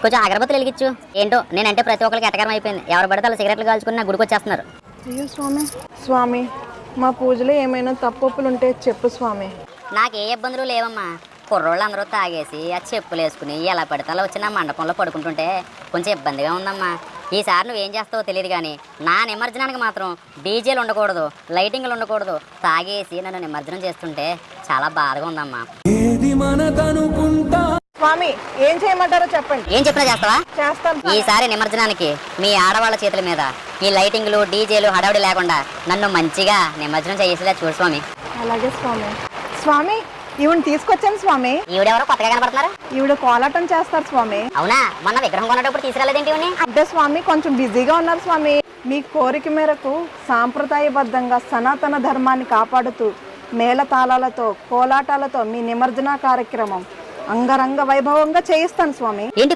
కొంచెం అగరబత్తులు వెలిగించు. ఏంటో నేనంటే ప్రతి ఒక్కరికి ఎటకరం అయిపోయింది. ఎవరు పడితే వాళ్ళు సిగరెట్లు కాల్చుకుని నా గుడికి వచ్చేస్తున్నారు. అయ్యో స్వామి, స్వామి మా పూజలో ఏమైనా తప్పులు ఉంటే చెప్పు స్వామి. నాకు ఏ ఇబ్బందులు లేవమ్మా. కుర్రోళ్ళు అందరూ తాగేసి ఆ చెప్పులు వేసుకుని ఎలా పడితే అలా వచ్చి నా మండపంలో పడుకుంటుంటే కొంచెం ఇబ్బందిగా ఉందమ్మా. ఈసారి నువ్వేం చేస్తావో తెలియదు కానీ నా నిమజ్జనానికి మాత్రం డీజేలు ఉండకూడదు, లైటింగ్లు ఉండకూడదు. తాగేసి నన్ను నిమజ్జనం చేస్తుంటే చాలా బాధగా ఉందమ్మా. స్వామి ఏం చేయమంటారో చెప్పండి. ఏం చెప్పినా చేస్తావా? చేస్తాను. ఈసారి నిమజ్జనానికి మీ ఆడవాళ్ళ చేతుల మీద ఈ లైటింగ్లు డీజేలు హడావుడి లేకుండా నన్ను మంచిగా నిమజ్జనం చేసేలా చూడు స్వామి. అలాగే స్వామి. స్వామి ఈవిడ తీసుకొచ్చాను స్వామి. ఈవిడెవరో కొత్తగా కనపడుతున్నారు. ఈవిడ కోలాటం చేస్తారు స్వామి. అవునా? మొన్న విగ్రహం కొనేటప్పుడు తీసుకురాలేదేంటి ఇవన్నీ? అంటే స్వామి కొంచెం బిజీగా ఉన్నారు స్వామి. మీ కోరిక మేరకు సాంప్రదాయబద్ధంగా సనాతన ధర్మాన్ని కాపాడుతూ మేళతాళాలతో కోలాటాలతో మీ నిమజ్జన కార్యక్రమం అంగరంగ వైభవంగా చేయిస్తాను స్వామి. ఏంటి